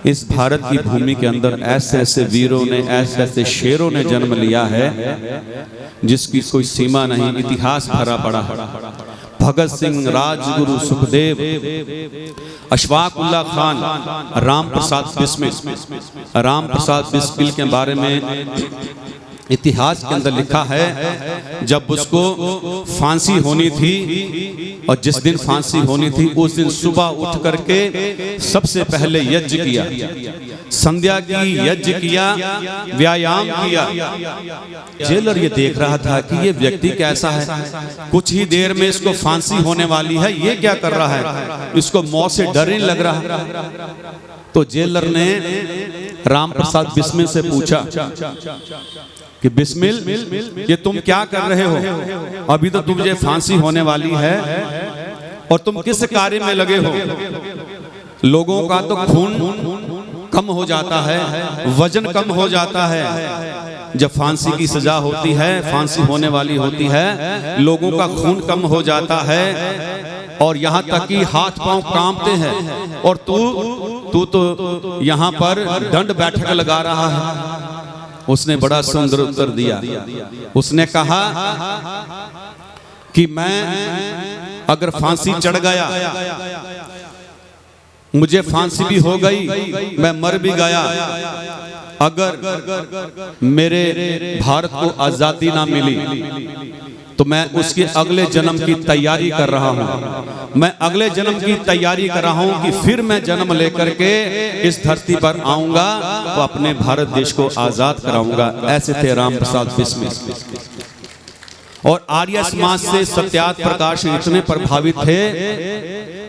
इस भारत की भूमि के अंदर ऐसे ऐसे वीरों ने, ऐसे ऐसे शेरों ने जन्म लिया है जिसकी कोई सीमा नहीं। इतिहास भरा पड़ा है। भगत सिंह, राजगुरु, सुखदेव, अशफाक उल्लाह खान, राम प्रसाद बिस्मिल। राम प्रसाद बिस्मिल के बारे में इतिहास के अंदर लिखा है, जब उसको फांसी होनी थी और जिस दिन फांसी होनी थी उस दिन सुबह उठ करके सबसे पहले यज्ञ किया, संध्या की, यज्ञ किया, व्यायाम किया। जेलर ये देख रहा था कि ये व्यक्ति कैसा है, कुछ ही देर में इसको फांसी होने वाली है, ये क्या कर रहा है, इसको मौत से डर नहीं लग रहा। तो जेलर ने राम प्रसाद बिस्मिल से पूछा कि बिस्मिल, ये तुम क्या कर रहे हो, अभी तो तुझे फांसी होने वाली है और तुम किस कार्य में लगे हो। लोगों का तो खून कम हो जाता है, वजन कम हो जाता है। जब फांसी की सजा होती है, फांसी होने वाली होती है, लोगों का खून कम हो जाता है और यहाँ तक कि हाथ पांव कांपते हैं, और तू तो यहाँ पर दंड बैठक लगा रहा है। उसने बड़ा सुंदर उत्तर दिया। उसने कहा कि मैं अगर फांसी चढ़ गया, मुझे फांसी भी हो गई, मैं मर भी गया, अगर मेरे भारत को आजादी ना मिली तो मैं उसके अगले जन्म की तैयारी कर रहा हूँ। मैं अगले जन्म की तैयारी कर रहा हूँ कि फिर मैं जन्म लेकर के इस धरती पर आऊंगा तो अपने भारत देश को आजाद कराऊंगा। ऐसे थे राम प्रसाद बिस्मिल। और आर्य समाज से सत्यार्थ प्रकाश इतने प्रभावित थे,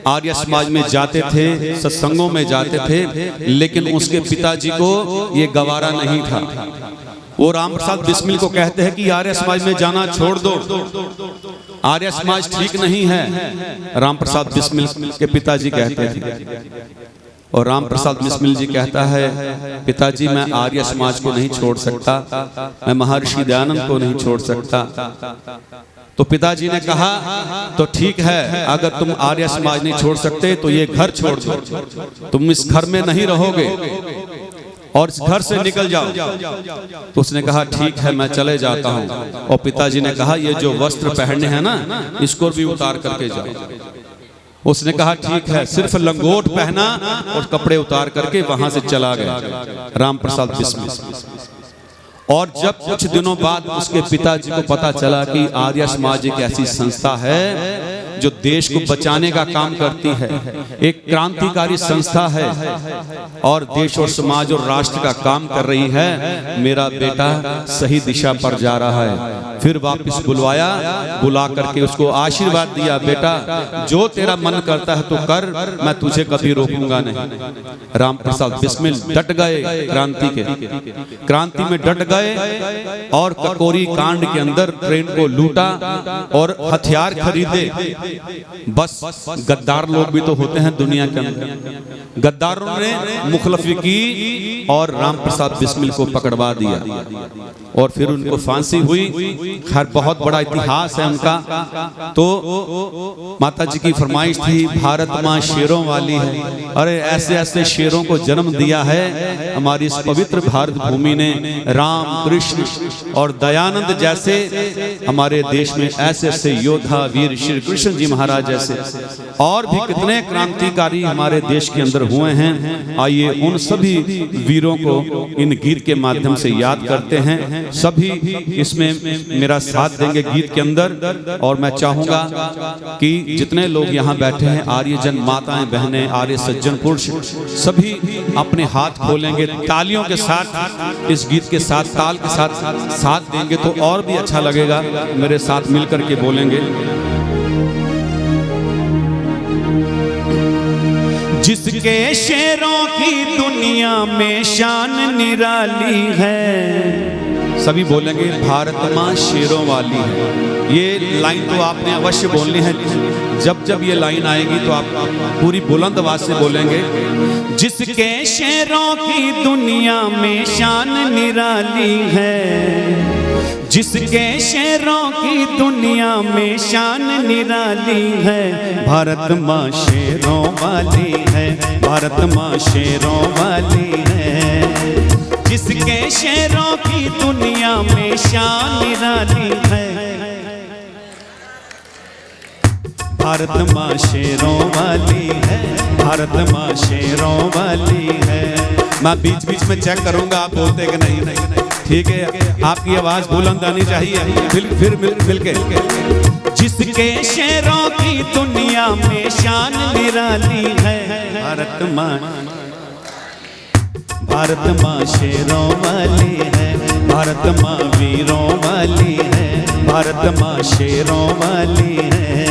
आर्य समाज में जाते थे, सत्संगों में जाते थे, लेकिन उसके पिताजी को ये गवारा नहीं था। वो राम प्रसाद बिस्मिल को कहते हैं कि आर्य समाज में जाना छोड़ दो, आर्य समाज ठीक नहीं है। राम प्रसाद बिस्मिल के पिताजी कहते थे, और राम प्रसाद बिस्मिल जी कहता है, पिताजी मैं आर्य समाज को नहीं छोड़ सकता, मैं महर्षि दयानंद को नहीं छोड़ सकता। तो पिताजी ने कहा तो ठीक है, अगर तुम आर्य समाज नहीं छोड़ सकते तो ये घर छोड़ दो, तुम इस घर में नहीं रहोगे और इस घर से निकल जाओ। तो उसने कहा ठीक है, मैं चले जाता हूँ। और पिताजी ने कहा ये जो वस्त्र पहनने हैं ना, इसको भी उतार करके जाओ। उसने कहा ठीक है, सिर्फ लंगोट पहना और कपड़े उतार करके वहां से चला गया राम प्रसाद बिस्मिल। और जब कुछ दिनों बाद उसके पिताजी को पता चला कि आर्य समाज एक ऐसी संस्था है जो देश को बचाने का काम करती है, एक क्रांतिकारी संस्था है और देश और समाज और राष्ट्र का काम कर रही है, मेरा बेटा सही दिशा पर जा रहा है। फिर वापस बुलवाया, बुला करके उसको आशीर्वाद दिया, बेटा जो तेरा मन करता है तो कर, मैं तुझे कभी रोकूंगा नहीं। राम प्रसाद बिस्मिल डट गए क्रांति में डट गए और ककोरी कांड के अंदर ट्रेन को लूटा और हथियार खरीदे। बस गद्दार लोग भी तो होते हैं दुनिया के अंदर। गद्दारों ने मुखलफी की और राम प्रसाद बिस्मिल को पकड़वा दिया और फिर उनको फांसी हुई। खैर बहुत बड़ा इतिहास है उनका। तो माता जी की फरमाइश थी, भारत माँ शेरों वाली है। अरे ऐसे ऐसे शेरों को जन्म दिया है हमारी इस पवित्र भारत भूमि ने। राम, कृष्ण और दयानंद जैसे हमारे देश में ऐसे ऐसे योद्धा वीर श्री कृष्ण जी महाराज जैसे और भी कितने क्रांतिकारी हमारे देश के अंदर हुए हैं। आइए उन सभी वीरों को इन गीत के माध्यम से याद करते हैं। सभी इसमें मेरा साथ देंगे गीत के अंदर। और मैं चाहूंगा कि जितने लोग यहाँ बैठे हैं, आर्यजन माताएं बहनें, आर्य सज्जन पुरुष, सभी अपने हाथ खोलेंगे तालियों के साथ, इस गीत के साथ ताल के साथ देंगे तो और भी अच्छा लगेगा। मेरे साथ मिलकर के बोलेंगे। जिसके शेरों की दुनिया में शान निराली है, सभी बोलेंगे भारत माँ शेरों वाली है। ये लाइन तो आपने अवश्य बोलनी है। जब जब ये लाइन आएगी तो आप पूरी बुलंद आवाज से बोलेंगे। जिसके शेरों की दुनिया में शान निराली है, जिसके शेरों की दुनिया में शान निराली है, भारत माँ शेरों वाली है, भारत माँ शेरों वाली है। जिसके शेरों की दुनिया में शान निराली है, भारत माँ शेरों वाली है, भारत माँ शेरों वाली है। मैं बीच बीच में चेक करूंगा आप बोलते कि नहीं नहीं, ठीक है, आपकी आवाज बुलंद आनी चाहिए। फिर मिल के जिसके शेरों की दुनिया में शान निराली है, भारत माँ शेरों वाली है, भारत माँ वीरों वाली है, भारत माँ शेरों वाली है,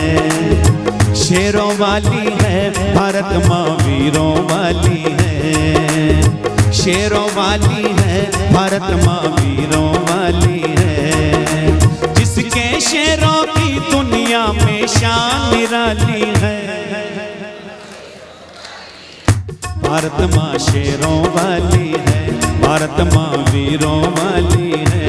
शेरों वाली है, भारत माँ वीरों वाली है, शेरों वाली है, भारत माँ वीरों वाली है। जिसके शेरों की दुनिया में शान निराली है, भारत माँ शेरों वाली है, भारत माँ वीरों वाली है।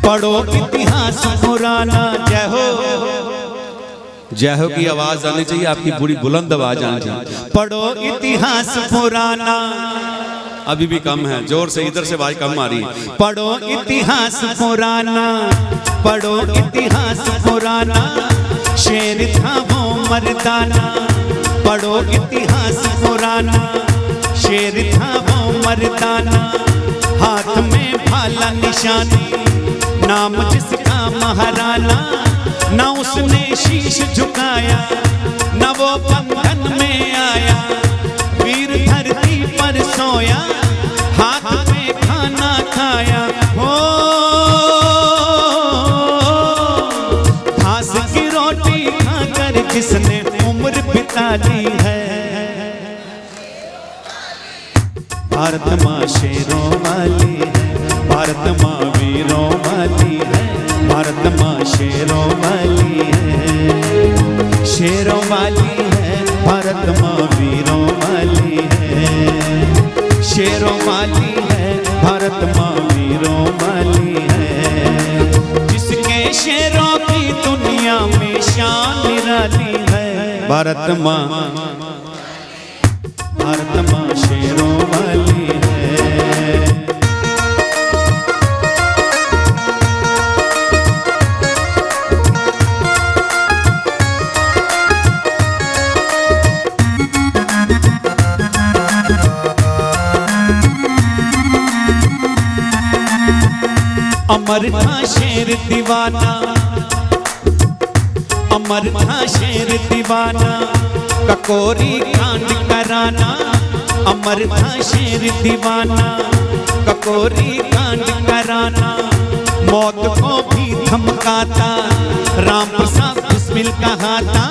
पढ़ो इतिहास पुराना, जय हो, जय हो की आवाज आनी चाहिए, आपकी पूरी बुलंद आवाज आनी चाहिए। पढ़ो इतिहास पुराना, अभी भी कम है, जोर से, इधर से आवाज कम आ रही है। पढ़ो इतिहास पुराना, पढ़ो इतिहास पुराना, शेर था वो मर्दाना। पढ़ो इतिहास पुराना, शेर था वो मर्दाना, हाथ में भाला निशानी, नाम जिसका महाराना। ना उसने शीश झुकाया, ना वो बंधन में आया, वीर धरती पर सोया, हाथ में खाना खाया। हो घास की रोटी खाकर जिसने उम्र बिता ली है, भारत माँ शेरों वाली है, भारत माँ वीरों वाली है, भारत माँ शेरों वाली है, शेरों वाली है, भारत माँ वीरों वाली है, शेरों वाली है, भारत माँ वीरों वाली है। जिसके शेरों की दुनिया में शान निराली है, भारत माँ शेरों वाली है। अमर था शेर दीवाना, अमर था शेर दीवाना, ककोरी कांड कराना। अमर था शेर दीवाना, ककोरी कांड कराना, मौत को भी धमकाता, राम प्रसाद बिस्मिल कहाता।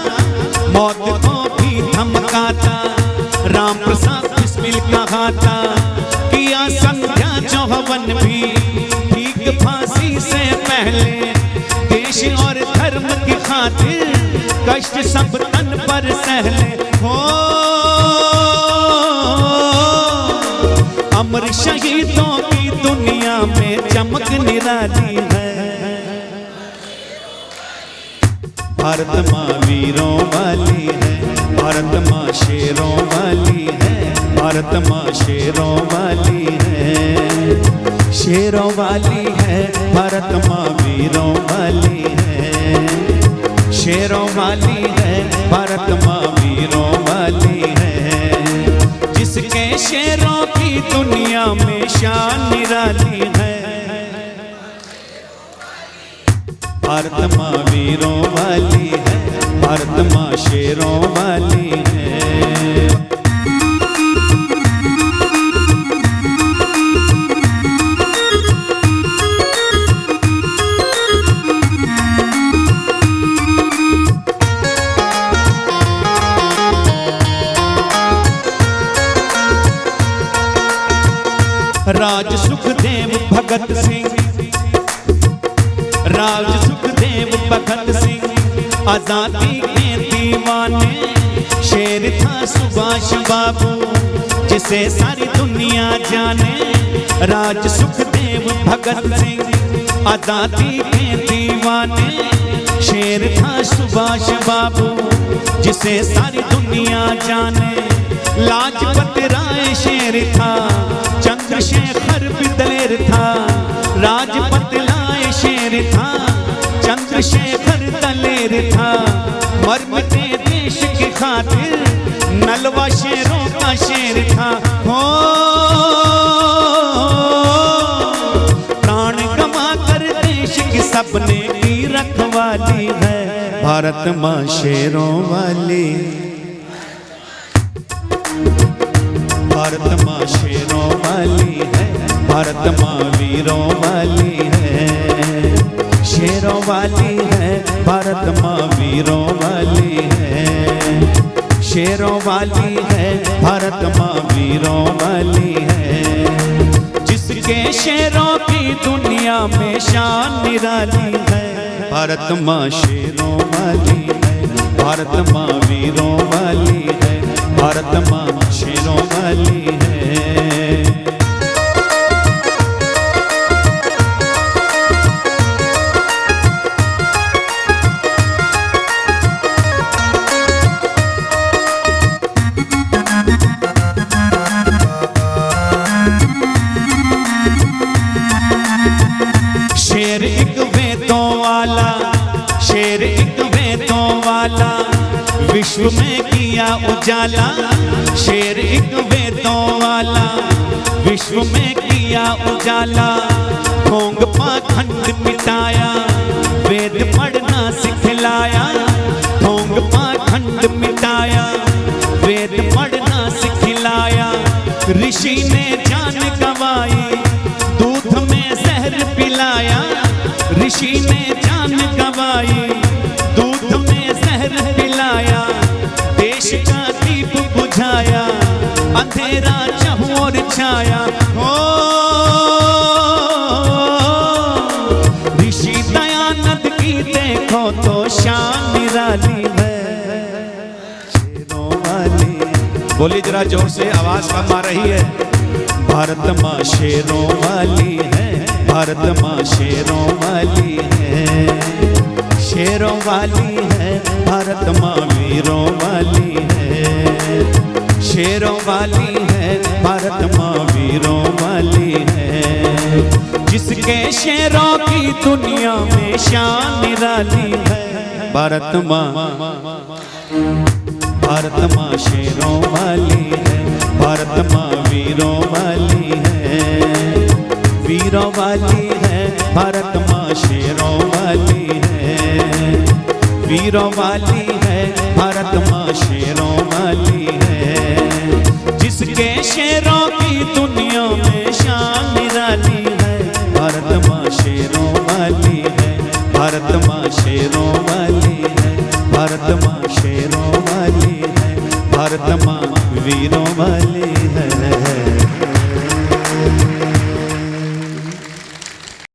मौत को भी धमकाता, राम प्रसाद बिस्मिल कहाता। किया संध्या चौहान भी फांसी से पहले, देश और धर्म की खातिर कष्ट सब तन पर सहले। हो अमर शहीदों की दुनिया में चमक निराली है, भारत माँ वीरों वाली है, भारत माँ शेरों वाली है, भारत माँ शेरों वाली है, शेरों वाली है, भारत माँ वीरों वाली है, शेरों वाली है, भारत माँ वीरों वाली है। जिसके शेरों की दुनिया में शान निराली है, भारत माँ वीरों वाली है, भारत माँ शेरों वाली है। राज सुखदेव भगत सिंह, राज सुखदेव भगत सिंह आजादी के दीवाने। शेर था सुभाष बाबू जिसे सारी दुनिया जाने। राज सुखदेव भगत सिंह आजादी के दीवाने। शेर था सुभाष बाबू जिसे सारी दुनिया जाने। लाजपत राय शेर था, चंद्रशेखर भी दलेर था। लाजपत राय शेर था, चंद्रशेखर दलेर था। मर मिटे देश की खातिर नलवा शेरों का शेर था। हो प्राण गंवा कर देश की सबने की रखवाली है। भारत माँ शेरों वाली, भारत माँ शेरों वाली है। भारत माँ वीरों वाली है, शेरों वाली है। भारत माँ वीरों वाली है, शेरों वाली है। भारत माँ वीरों वाली है। जिसके शेरों की दुनिया में शान निराली है। भारत माँ शेरों वाली है, भारत माँ वीरों वाली है। भारत माँ शेरों वाली है। शेर एक वेदों वाला, शेर एक वेदों वाला विश्व में किया उजाला। शेर एक वेदों वाला विश्व में किया उजाला। ढोंग पाखंड मिटाया, वेद पढ़ना सिखलाया। ढोंग पाखंड मिटाया, वेद पढ़ना सिखलाया। ऋषि ने जान गंवाई, दूध में जहर पिलाया। ऋषि ने जान गंवाई, दूध में जहर पिलाया। देश का दीप बुझाया, अंधेरा चहुओर छाया। हो ऋषि दयानंद की देखो तो शान निराली है। शेरों वाली, बोली जरा जोर से, आवाज कम आ रही है। भारत माँ शेरों वाली है, भारत माँ शेरों वाली है। शेरों वाली है, भारत माँ वीरों वाली है। शेरों वाली है, भारत माँ वीरों वाली है। जिसके शेरों की दुनिया में शान निराली है। भारत माँ, भारत माँ शेरों वाली है। भारत माँ वीरों वाली है, वीरों वाली है। भारत माँ शेरों वाली है, वीरों वाली है। भारत माँ शेरों वाली है। जिसके शेरों की दुनिया में शान निराली है। भारत माँ शेरों वाली है, भारत माँ शेरों वाली है। भारत माँ शेरों वाली है, भारत माँ वीरों वाली है।